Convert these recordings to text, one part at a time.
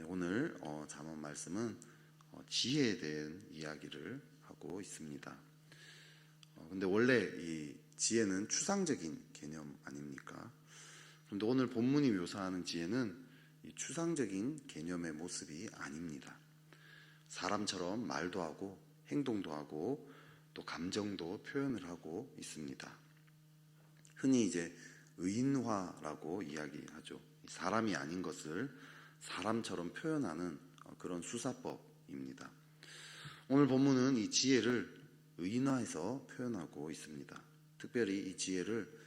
오늘 잠언 말씀은 지혜에 대한 이야기를 하고 있습니다. 근데 원래 이 지혜는 추상적인 개념 아닙니까? 그런데 오늘 본문이 묘사하는 지혜는 이 추상적인 개념의 모습이 아닙니다. 사람처럼 말도 하고 행동도 하고 또 감정도 표현을 하고 있습니다. 흔히 이제 의인화라고 이야기하죠. 사람이 아닌 것을 사람처럼 표현하는 그런 수사법입니다. 오늘 본문은 이 지혜를 의인화해서 표현하고 있습니다. 특별히 이 지혜를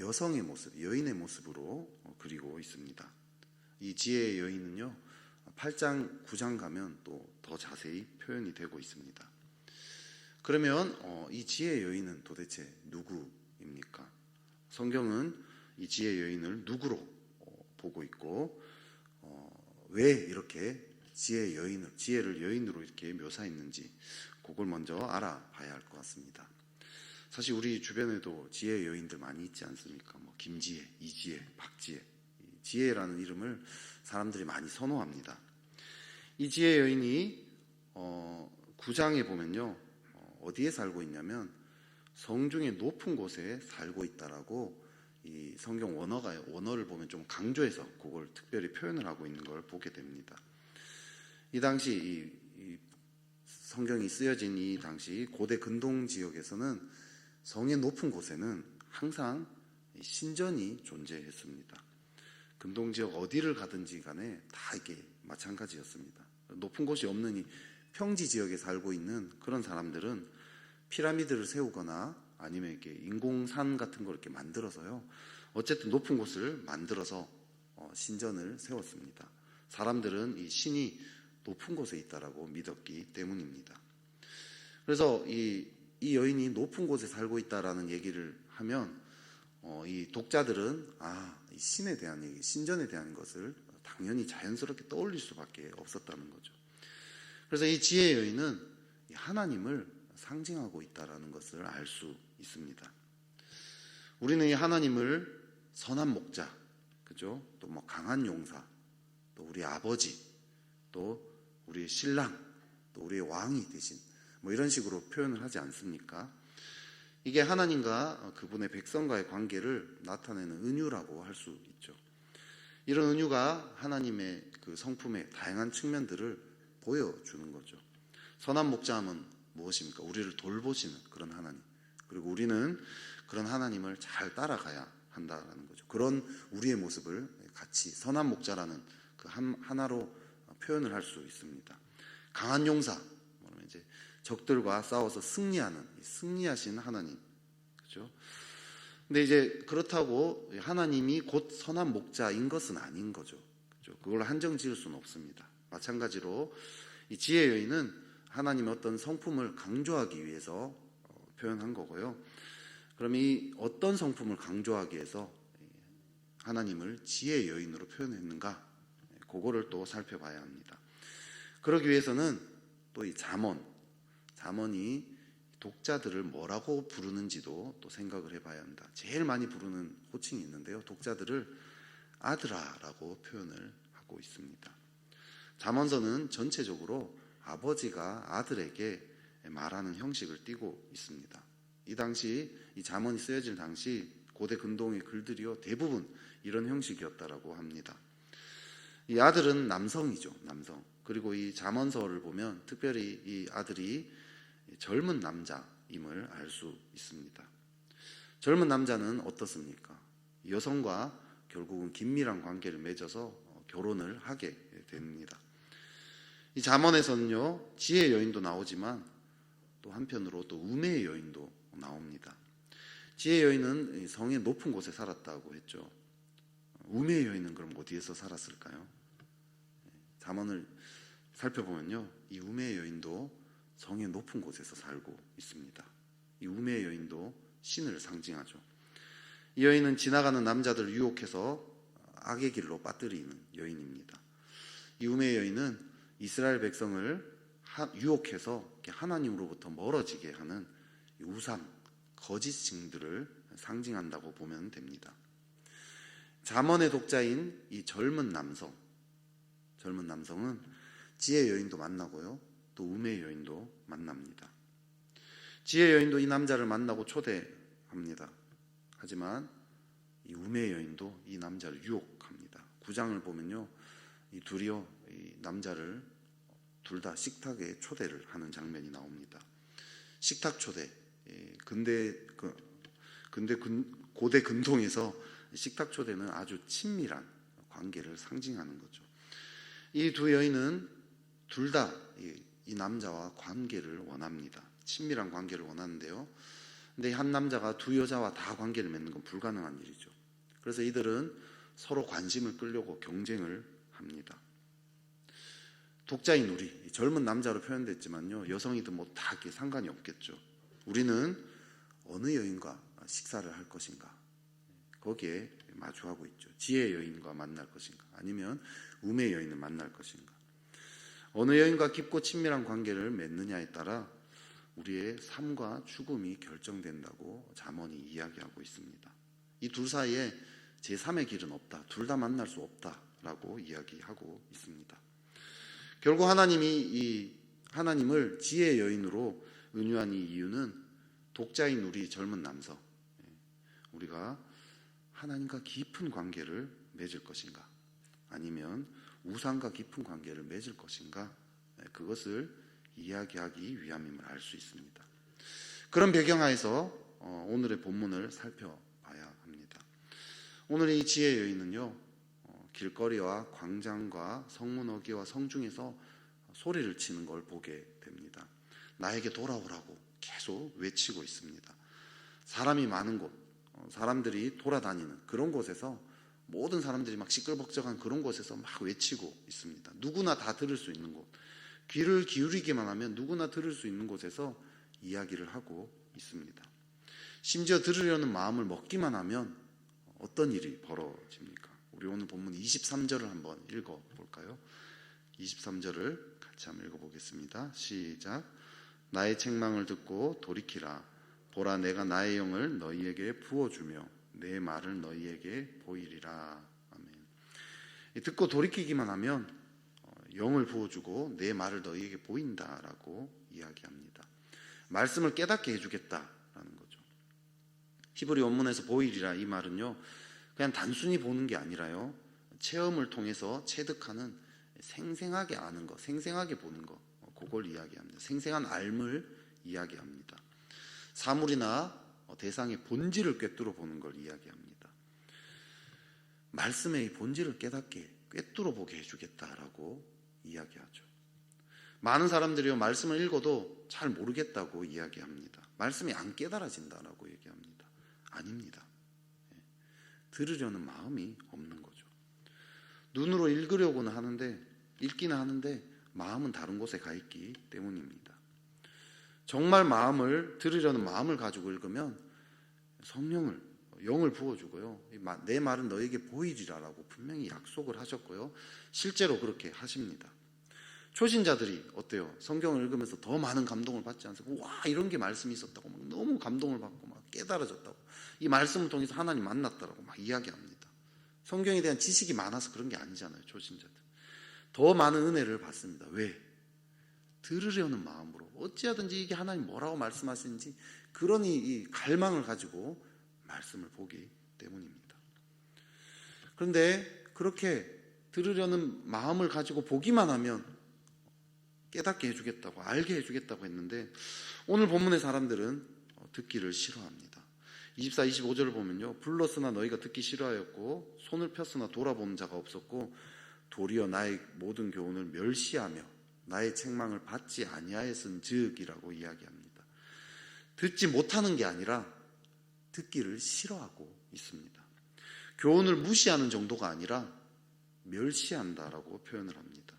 여성의 모습, 여인의 모습으로 그리고 있습니다. 이 지혜의 여인은요, 8장, 9장 가면 또 더 자세히 표현이 되고 있습니다. 그러면 이 지혜의 여인은 도대체 누구입니까? 성경은 이 지혜의 여인을 누구로 보고 있고 왜 이렇게 지혜를 여인으로 이렇게 묘사했는지 그걸 먼저 알아봐야 할 것 같습니다. 사실 우리 주변에도 지혜의 여인들 많이 있지 않습니까? 김지혜, 이지혜, 박지혜, 지혜라는 이름을 사람들이 많이 선호합니다. 이 지혜의 여인이 9장에 보면요, 어디에 살고 있냐면 성중의 높은 곳에 살고 있다라고 이 성경 원어를 보면 좀 강조해서 그걸 특별히 표현을 하고 있는 걸 보게 됩니다. 이 당시 이 성경이 쓰여진 이 당시 고대 근동 지역에서는 성의 높은 곳에는 항상 신전이 존재했습니다. 근동 지역 어디를 가든지 간에 다 이게 마찬가지였습니다. 높은 곳이 없는 이 평지 지역에 살고 있는 그런 사람들은 피라미드를 세우거나 아니면 이렇게 인공산 같은 걸 이렇게 만들어서요, 어쨌든 높은 곳을 만들어서 신전을 세웠습니다. 사람들은 이 신이 높은 곳에 있다라고 믿었기 때문입니다. 그래서 이 여인이 높은 곳에 살고 있다라는 얘기를 하면 이 독자들은 이 신에 대한 얘기, 신전에 대한 것을 당연히 자연스럽게 떠올릴 수밖에 없었다는 거죠. 그래서 이 지혜의 여인은 하나님을 상징하고 있다라는 것을 알 수 있습니다. 우리는 이 하나님을 선한 목자, 그죠? 또 강한 용사, 또 우리 아버지, 또 우리 신랑, 또 우리의 왕이 되신 이런 식으로 표현을 하지 않습니까? 이게 하나님과 그분의 백성과의 관계를 나타내는 은유라고 할 수 있죠. 이런 은유가 하나님의 그 성품의 다양한 측면들을 보여주는 거죠. 선한 목자함은 무엇입니까? 우리를 돌보시는 그런 하나님. 그리고 우리는 그런 하나님을 잘 따라가야 한다는 거죠. 그런 우리의 모습을 같이 선한 목자라는 그 하나로 표현을 할 수 있습니다. 강한 용사, 이제 적들과 싸워서 승리하신 하나님, 그렇죠? 근데 이제 그렇다고 하나님이 곧 선한 목자인 것은 아닌 거죠. 그렇죠? 그걸 한정 지을 수는 없습니다. 마찬가지로 이 지혜의 여인은 하나님의 어떤 성품을 강조하기 위해서 표현한 거고요. 그럼 이 어떤 성품을 강조하기 위해서 하나님을 지혜의 여인으로 표현했는가? 그거를 또 살펴봐야 합니다. 그러기 위해서는 또 이 잠언이 독자들을 뭐라고 부르는지도 또 생각을 해봐야 합니다. 제일 많이 부르는 호칭이 있는데요, 독자들을 아들아라고 표현을 하고 있습니다. 잠언서는 전체적으로 아버지가 아들에게 말하는 형식을 띠고 있습니다. 이 당시 이 잠언이 쓰여질 당시 고대 근동의 글들이요, 대부분 이런 형식이었다라고 합니다. 이 아들은 남성이죠, 남성. 그리고 이 잠언서를 보면 특별히 이 아들이 젊은 남자임을 알 수 있습니다. 젊은 남자는 어떻습니까? 여성과 결국은 긴밀한 관계를 맺어서 결혼을 하게 됩니다. 이 잠언에서는요, 지혜의 여인도 나오지만 또 한편으로 또 우매의 여인도 나옵니다. 지혜의 여인은 성의 높은 곳에 살았다고 했죠. 우매의 여인은 그럼 어디에서 살았을까요? 잠언을 살펴보면요, 이 우매의 여인도 성의 높은 곳에서 살고 있습니다. 이 우매의 여인도 신을 상징하죠. 이 여인은 지나가는 남자들을 유혹해서 악의 길로 빠뜨리는 여인입니다. 이 우매의 여인은 이스라엘 백성을 유혹해서 하나님으로부터 멀어지게 하는 우상, 거짓 징들을 상징한다고 보면 됩니다. 잠언의 독자인 이 젊은 젊은 남성은 지혜 여인도 만나고요, 또 우매의 여인도 만납니다. 지혜 여인도 이 남자를 만나고 초대합니다. 하지만 이 우매의 여인도 이 남자를 유혹합니다. 9장을 보면요, 이 둘이요, 이 남자를 둘 다 식탁에 초대를 하는 장면이 나옵니다. 식탁 초대. 고대 근동에서 식탁 초대는 아주 친밀한 관계를 상징하는 거죠. 이 두 여인은 둘 다 이 남자와 관계를 원합니다. 친밀한 관계를 원하는데요. 근데 한 남자가 두 여자와 다 관계를 맺는 건 불가능한 일이죠. 그래서 이들은 서로 관심을 끌려고 경쟁을 합니다. 독자인 우리, 젊은 남자로 표현됐지만요, 여성이든 뭐 다 상관이 없겠죠. 우리는 어느 여인과 식사를 할 것인가, 거기에 마주하고 있죠. 지혜의 여인과 만날 것인가, 아니면 우매의 여인을 만날 것인가. 어느 여인과 깊고 친밀한 관계를 맺느냐에 따라 우리의 삶과 죽음이 결정된다고 잠언이 이야기하고 있습니다. 이 둘 사이에 제3의 길은 없다, 둘 다 만날 수 없다라고 이야기하고 있습니다. 결국 하나님을 지혜의 여인으로 은유한 이 이유는 독자인 우리 젊은 남성, 우리가 하나님과 깊은 관계를 맺을 것인가, 아니면 우상과 깊은 관계를 맺을 것인가, 그것을 이야기하기 위함임을 알 수 있습니다. 그런 배경하에서 오늘의 본문을 살펴봐야 합니다. 오늘 이 지혜의 여인은요, 길거리와 광장과 성문어귀와 성중에서 소리를 치는 걸 보게 됩니다. 나에게 돌아오라고 계속 외치고 있습니다. 사람이 많은 곳, 사람들이 돌아다니는 그런 곳에서, 모든 사람들이 막 시끌벅적한 그런 곳에서 막 외치고 있습니다. 누구나 다 들을 수 있는 곳, 귀를 기울이기만 하면 누구나 들을 수 있는 곳에서 이야기를 하고 있습니다. 심지어 들으려는 마음을 먹기만 하면 어떤 일이 벌어집니까? 우리 오늘 본문 23절을 한번 읽어볼까요? 23절을 같이 한번 읽어보겠습니다. 시작. 나의 책망을 듣고 돌이키라. 보라, 내가 나의 영을 너희에게 부어주며 내 말을 너희에게 보이리라. 아멘. 듣고 돌이키기만 하면 영을 부어주고 내 말을 너희에게 보인다라고 이야기합니다. 말씀을 깨닫게 해주겠다라는 거죠. 히브리 원문에서 보이리라, 이 말은요, 그냥 단순히 보는 게 아니라요, 체험을 통해서 체득하는 생생하게 아는 것, 생생하게 보는 것, 그걸 이야기합니다. 생생한 알을 이야기합니다. 사물이나 대상의 본질을 꿰뚫어 보는 걸 이야기합니다. 말씀의 본질을 깨닫게, 꿰뚫어 보게 해주겠다라고 이야기하죠. 많은 사람들이요, 말씀을 읽어도 잘 모르겠다고 이야기합니다. 말씀이 안 깨달아진다라고 얘기합니다. 아닙니다. 들으려는 마음이 없는 거죠. 눈으로 읽으려고는 하는데, 읽기는 하는데 마음은 다른 곳에 가 있기 때문입니다. 정말 들으려는 마음을 가지고 읽으면 성령을, 영을 부어주고요, 내 말은 너에게 보이리라라고 분명히 약속을 하셨고요, 실제로 그렇게 하십니다. 초신자들이 어때요? 성경을 읽으면서 더 많은 감동을 받지 않습니까? 와, 이런 게 말씀이 있었다고 막 너무 감동을 받고 막 깨달아졌다고, 이 말씀을 통해서 하나님 만났다라고 막 이야기합니다. 성경에 대한 지식이 많아서 그런 게 아니잖아요. 초신자들 더 많은 은혜를 받습니다. 왜? 들으려는 마음으로, 어찌하든지 이게 하나님 뭐라고 말씀하시는지 그런 이 갈망을 가지고 말씀을 보기 때문입니다. 그런데 그렇게 들으려는 마음을 가지고 보기만 하면 깨닫게 해주겠다고, 알게 해주겠다고 했는데, 오늘 본문의 사람들은 듣기를 싫어합니다. 24, 25절을 보면요, 불렀으나 너희가 듣기 싫어하였고 손을 폈으나 돌아보는 자가 없었고 도리어 나의 모든 교훈을 멸시하며 나의 책망을 받지 아니하였은즉이라고 이야기합니다. 듣지 못하는 게 아니라 듣기를 싫어하고 있습니다. 교훈을 무시하는 정도가 아니라 멸시한다라고 표현을 합니다.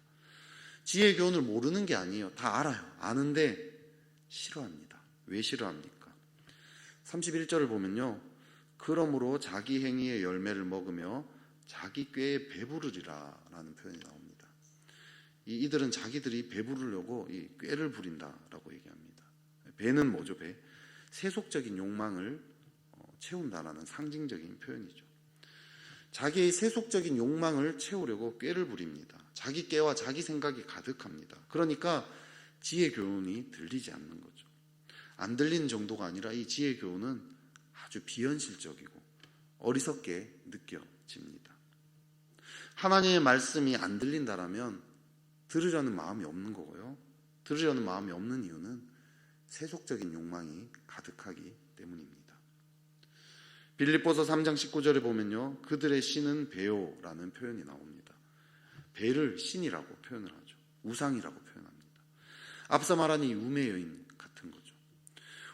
지혜의 교훈을 모르는 게 아니에요. 다 알아요. 아는데 싫어합니다. 왜 싫어합니까? 31절을 보면요, 그러므로 자기 행위의 열매를 먹으며 자기 꾀에 배부르리라 라는 표현이 나옵니다. 이들은 자기들이 배부르려고 이 꾀를 부린다라고 얘기합니다. 배는 뭐죠? 배. 세속적인 욕망을 채운다라는 상징적인 표현이죠. 자기의 세속적인 욕망을 채우려고 꾀를 부립니다. 자기 꾀와 자기 생각이 가득합니다. 그러니까 지혜 교훈이 들리지 않는 거죠. 안 들리는 정도가 아니라 이 지혜 교훈은 아주 비현실적이고 어리석게 느껴집니다. 하나님의 말씀이 안 들린다라면 들으려는 마음이 없는 거고요. 들으려는 마음이 없는 이유는 세속적인 욕망이 가득하기 때문입니다. 빌립보서 3장 19절에 보면요, 그들의 신은 베오라는 표현이 나옵니다. 벨을 신이라고 표현을 하죠. 우상이라고 표현합니다. 앞서 말한 이 우매 여인 같은 거죠.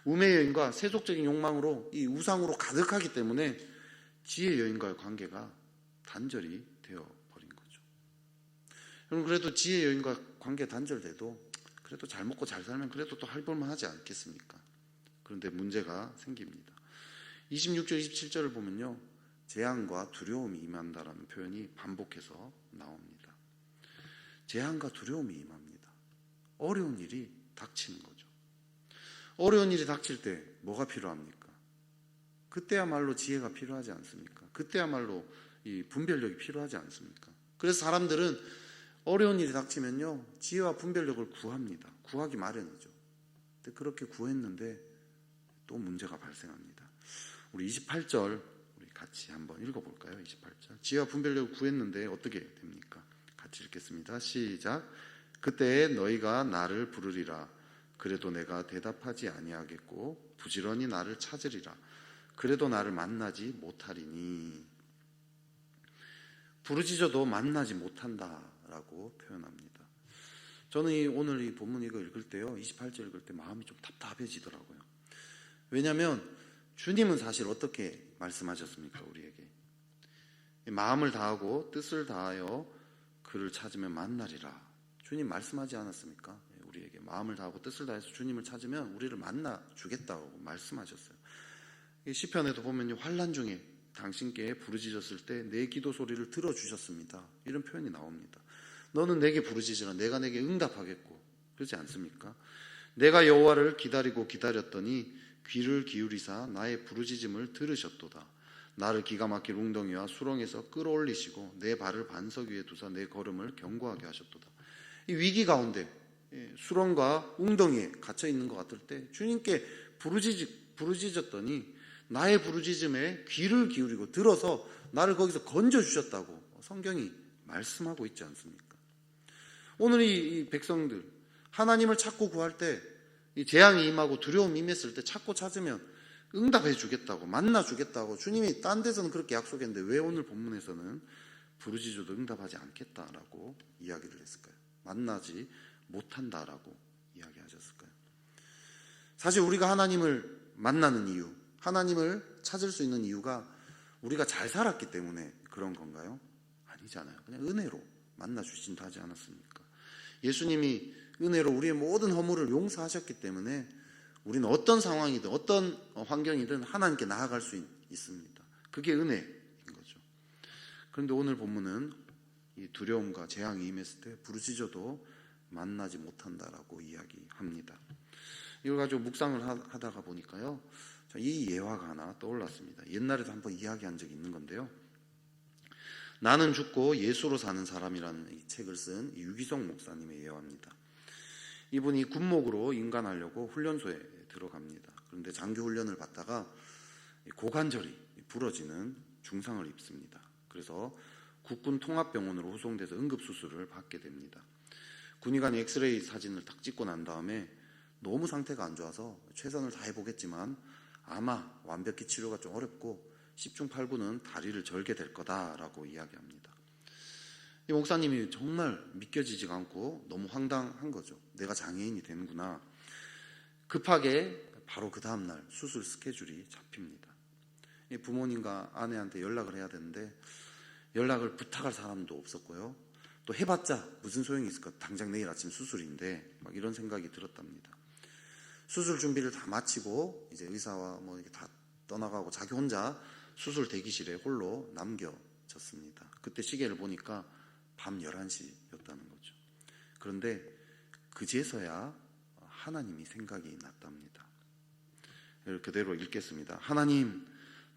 우매 여인과 세속적인 욕망으로 이 우상으로 가득하기 때문에 지혜 여인과의 관계가 단절이 되어버린 거죠. 여러분, 그래도 지혜 여인과 관계 단절돼도 그래도 잘 먹고 잘 살면 그래도 또 해볼만 하지 않겠습니까? 그런데 문제가 생깁니다. 26절 27절을 보면요, 재앙과 두려움이 임한다라는 표현이 반복해서 나옵니다. 재앙과 두려움이 임합니다. 어려운 일이 닥치는 거죠. 어려운 일이 닥칠 때 뭐가 필요합니까? 그때야말로 지혜가 필요하지 않습니까? 그때야말로 이 분별력이 필요하지 않습니까? 그래서 사람들은 어려운 일이 닥치면요, 지혜와 분별력을 구합니다. 구하기 마련이죠. 근데 그렇게 구했는데 또 문제가 발생합니다. 우리 28절 우리 같이 한번 읽어볼까요? 28절. 지혜와 분별력을 구했는데 어떻게 됩니까? 같이 읽겠습니다. 시작. 그때 너희가 나를 부르리라. 그래도 내가 대답하지 아니하겠고 부지런히 나를 찾으리라. 그래도 나를 만나지 못하리니. 부르짖어도 만나지 못한다라고 표현합니다. 저는 오늘 이 본문 이거 읽을 때요, 28절 읽을 때 마음이 좀 답답해지더라고요. 왜냐하면 주님은 사실 어떻게 말씀하셨습니까? 우리에게 마음을 다하고 뜻을 다하여 그를 찾으면 만나리라. 주님 말씀하지 않았습니까? 우리에게 마음을 다하고 뜻을 다해서 주님을 찾으면 우리를 만나 주겠다고 말씀하셨어요. 시편에도 보면 환난 중에 당신께 부르짖었을 때 내 기도 소리를 들어주셨습니다. 이런 표현이 나옵니다. 너는 내게 부르짖으라. 내가 내게 응답하겠고. 그렇지 않습니까? 내가 여호와를 기다리고 기다렸더니 귀를 기울이사 나의 부르짖음을 들으셨도다. 나를 기가 막힐 웅덩이와 수렁에서 끌어올리시고 내 발을 반석 위에 두사 내 걸음을 견고하게 하셨도다. 이 위기 가운데 수렁과 웅덩이에 갇혀 있는 것 같을 때 주님께 부르짖었더니 나의 부르짖음에 귀를 기울이고 들어서 나를 거기서 건져주셨다고 성경이 말씀하고 있지 않습니까? 오늘 이 백성들 하나님을 찾고 구할 때 이 재앙이 임하고 두려움이 임했을 때 찾고 찾으면 응답해 주겠다고 만나 주겠다고 주님이 딴 데서는 그렇게 약속했는데 왜 오늘 본문에서는 부르짖어도 응답하지 않겠다라고 이야기를 했을까요? 만나지 못한다라고 이야기하셨을까요? 사실 우리가 하나님을 만나는 이유, 하나님을 찾을 수 있는 이유가 우리가 잘 살았기 때문에 그런 건가요? 아니잖아요. 그냥 은혜로 만나 주신다 하지 않았습니까? 예수님이 은혜로 우리의 모든 허물을 용서하셨기 때문에 우리는 어떤 상황이든 어떤 환경이든 하나님께 나아갈 수 있습니다. 그게 은혜인 거죠. 그런데 오늘 본문은 이 두려움과 재앙이 임했을 때 부르짖어도 만나지 못한다라고 이야기합니다. 이걸 가지고 묵상을 하다가 보니까요, 이 예화가 하나 떠올랐습니다. 옛날에도 한번 이야기한 적이 있는 건데요. 나는 죽고 예수로 사는 사람이라는 이 책을 쓴 유기성 목사님의 예화입니다. 이분이 군목으로 인간하려고 훈련소에 들어갑니다. 그런데 장기 훈련을 받다가 고관절이 부러지는 중상을 입습니다. 그래서 국군 통합병원으로 후송돼서 응급수술을 받게 됩니다. 군의관이 엑스레이 사진을 딱 찍고 난 다음에 너무 상태가 안 좋아서 최선을 다해보겠지만 아마 완벽히 치료가 좀 어렵고 10중 8구는 다리를 절게 될 거다라고 이야기합니다. 이 목사님이 정말 믿겨지지가 않고 너무 황당한 거죠. 내가 장애인이 되는구나. 급하게 바로 그 다음날 수술 스케줄이 잡힙니다. 부모님과 아내한테 연락을 해야 되는데 연락을 부탁할 사람도 없었고요. 또 해봤자 무슨 소용이 있을까? 당장 내일 아침 수술인데 막 이런 생각이 들었답니다. 수술 준비를 다 마치고 이제 의사와 뭐 이렇게 다 떠나가고 자기 혼자 수술 대기실에 홀로 남겨졌습니다. 그때 시계를 보니까 밤 11시였다는 거죠. 그런데 그제서야 하나님이 생각이 났답니다. 그대로 읽겠습니다. 하나님,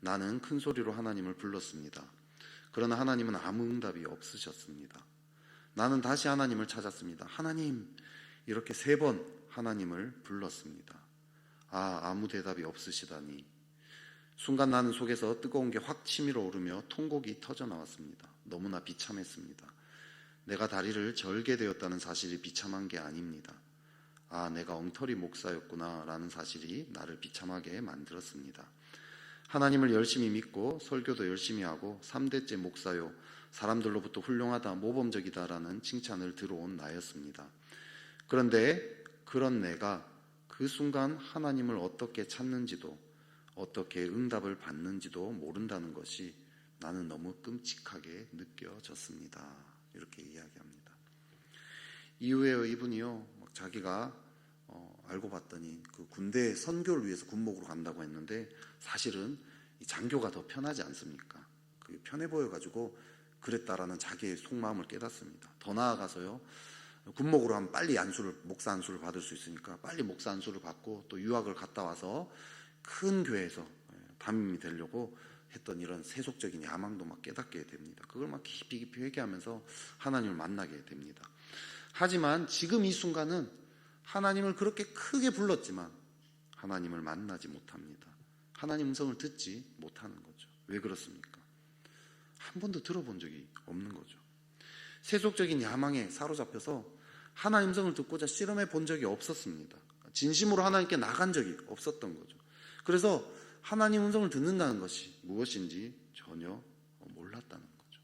나는 큰 소리로 하나님을 불렀습니다. 그러나 하나님은 아무 응답이 없으셨습니다. 나는 다시 하나님을 찾았습니다. 하나님, 이렇게 3번 하나님을 불렀습니다. 아무 대답이 없으시다니. 순간 나는 속에서 뜨거운 게 확 치밀어 오르며 통곡이 터져 나왔습니다. 너무나 비참했습니다. 내가 다리를 절게 되었다는 사실이 비참한 게 아닙니다. 내가 엉터리 목사였구나 라는 사실이 나를 비참하게 만들었습니다. 하나님을 열심히 믿고 설교도 열심히 하고 3대째 목사요, 사람들로부터 훌륭하다, 모범적이다 라는 칭찬을 들어온 나였습니다. 그런데 그런 내가 그 순간 하나님을 어떻게 찾는지도 어떻게 응답을 받는지도 모른다는 것이 나는 너무 끔찍하게 느껴졌습니다. 이렇게 이야기합니다. 이후에 이분이요, 자기가 알고 봤더니 그 군대 선교를 위해서 군목으로 간다고 했는데 사실은 이 장교가 더 편하지 않습니까? 그게 편해 보여가지고 그랬다라는 자기의 속마음을 깨닫습니다. 더 나아가서요, 군목으로 하면 빨리 목사 안수를 받을 수 있으니까 빨리 목사 안수를 받고 또 유학을 갔다 와서 큰 교회에서 담임이 되려고 했던 이런 세속적인 야망도 막 깨닫게 됩니다. 그걸 막 깊이 회개하면서 하나님을 만나게 됩니다. 하지만 지금 이 순간은 하나님을 그렇게 크게 불렀지만 하나님을 만나지 못합니다. 하나님 음성을 듣지 못하는 거죠. 왜 그렇습니까? 한 번도 들어본 적이 없는 거죠. 세속적인 야망에 사로잡혀서 하나님 음성을 듣고자 실험해 본 적이 없었습니다. 진심으로 하나님께 나간 적이 없었던 거죠. 그래서 하나님 음성을 듣는다는 것이 무엇인지 전혀 몰랐다는 거죠.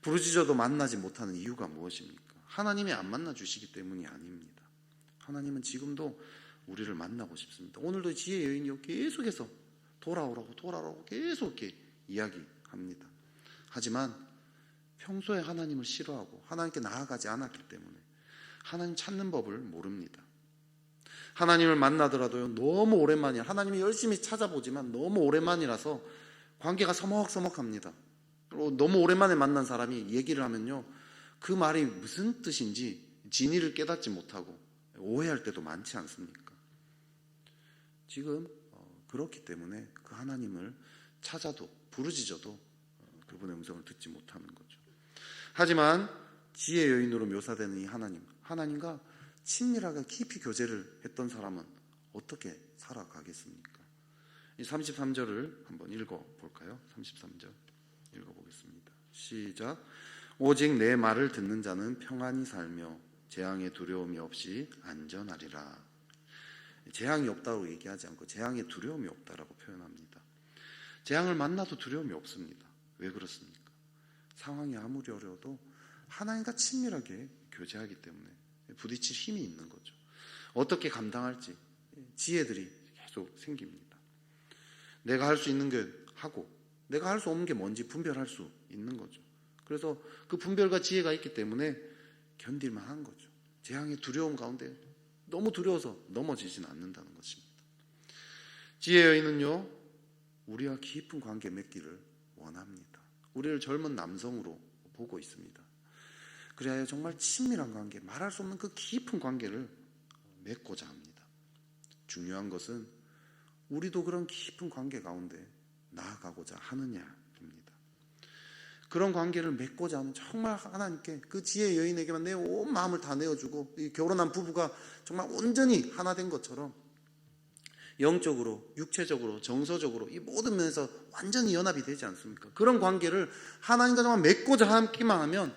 부르짖어도 만나지 못하는 이유가 무엇입니까? 하나님이 안 만나주시기 때문이 아닙니다. 하나님은 지금도 우리를 만나고 싶습니다. 오늘도 지혜 여인이요, 계속해서 돌아오라고 계속 이렇게 이야기합니다. 하지만 평소에 하나님을 싫어하고 하나님께 나아가지 않았기 때문에 하나님 찾는 법을 모릅니다. 하나님을 만나더라도요, 너무 오랜만이야. 하나님이 열심히 찾아보지만 너무 오랜만이라서 관계가 서먹서먹합니다. 그리고 너무 오랜만에 만난 사람이 얘기를 하면요, 그 말이 무슨 뜻인지 진의를 깨닫지 못하고 오해할 때도 많지 않습니까? 지금 그렇기 때문에 그 하나님을 찾아도 부르짖어도 그분의 음성을 듣지 못하는 거죠. 하지만 지혜 여인으로 묘사되는 이 하나님과 친밀하게 깊이 교제를 했던 사람은 어떻게 살아가겠습니까? 이 33절을 한번 읽어볼까요? 33절 읽어보겠습니다. 시작. 오직 내 말을 듣는 자는 평안히 살며 재앙의 두려움이 없이 안전하리라. 재앙이 없다고 얘기하지 않고 재앙의 두려움이 없다라고 표현합니다. 재앙을 만나도 두려움이 없습니다. 왜 그렇습니까? 상황이 아무리 어려워도 하나님과 친밀하게 교제하기 때문에 부딪힐 힘이 있는 거죠. 어떻게 감당할지 지혜들이 계속 생깁니다. 내가 할 수 있는 게 하고 내가 할 수 없는 게 뭔지 분별할 수 있는 거죠. 그래서 그 분별과 지혜가 있기 때문에 견딜만 한 거죠. 재앙의 두려움 가운데 너무 두려워서 넘어지지는 않는다는 것입니다. 지혜 여인은요, 우리와 깊은 관계 맺기를 원합니다. 우리를 젊은 남성으로 보고 있습니다. 그래야 정말 친밀한 관계, 말할 수 없는 그 깊은 관계를 맺고자 합니다. 중요한 것은 우리도 그런 깊은 관계 가운데 나아가고자 하느냐입니다. 그런 관계를 맺고자 하면 정말 하나님께 그 지혜 여인에게만 내 온 마음을 다 내어주고, 이 결혼한 부부가 정말 온전히 하나 된 것처럼 영적으로, 육체적으로, 정서적으로 이 모든 면에서 완전히 연합이 되지 않습니까? 그런 관계를 하나님과 정말 맺고자 하기만 하면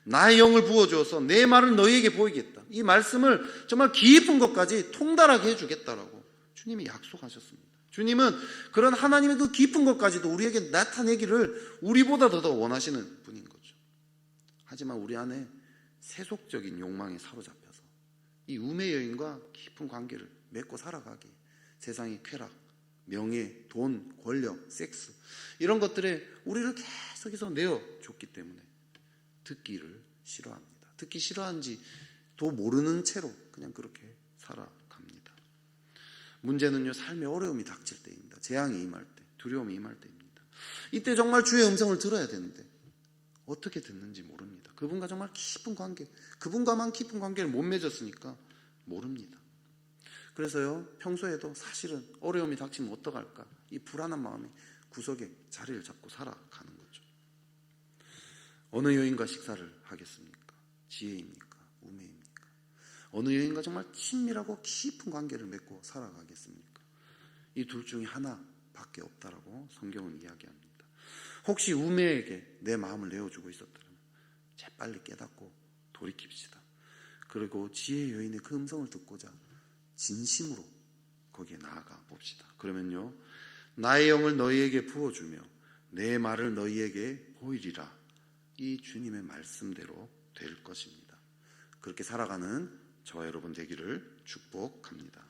나의 영을 부어주어서 내 말을 너희에게 보이겠다. 이 말씀을 정말 깊은 것까지 통달하게 해주겠다라고 주님이 약속하셨습니다. 주님은 그런 하나님의 그 깊은 것까지도 우리에게 나타내기를 우리보다 더 원하시는 분인 거죠. 하지만 우리 안에 세속적인 욕망에 사로잡혀서 이 우매 여인과 깊은 관계를 맺고 살아가기, 세상의 쾌락, 명예, 돈, 권력, 섹스 이런 것들에 우리를 계속해서 내어줬기 때문에 듣기를 싫어합니다. 듣기 싫어하는지도 모르는 채로 그냥 그렇게 살아갑니다. 문제는요, 삶의 어려움이 닥칠 때입니다. 재앙이 임할 때, 두려움이 임할 때입니다. 이때 정말 주의 음성을 들어야 되는데 어떻게 듣는지 모릅니다. 그분과 정말 깊은 관계, 그분과만 깊은 관계를 못 맺었으니까 모릅니다. 그래서요, 평소에도 사실은 어려움이 닥치면 어떡할까, 이 불안한 마음이 구석에 자리를 잡고 살아가는 거죠. 어느 여인과 식사를 하겠습니까? 지혜입니까? 우매입니까? 어느 여인과 정말 친밀하고 깊은 관계를 맺고 살아가겠습니까? 이 둘 중에 하나밖에 없다라고 성경은 이야기합니다. 혹시 우매에게 내 마음을 내어주고 있었다면 재빨리 깨닫고 돌이킵시다. 그리고 지혜의 여인의 그 음성을 듣고자 진심으로 거기에 나아가 봅시다. 그러면요, 나의 영을 너희에게 부어주며 내 말을 너희에게 보이리라. 이 주님의 말씀대로 될 것입니다. 그렇게 살아가는 저와 여러분 되기를 축복합니다.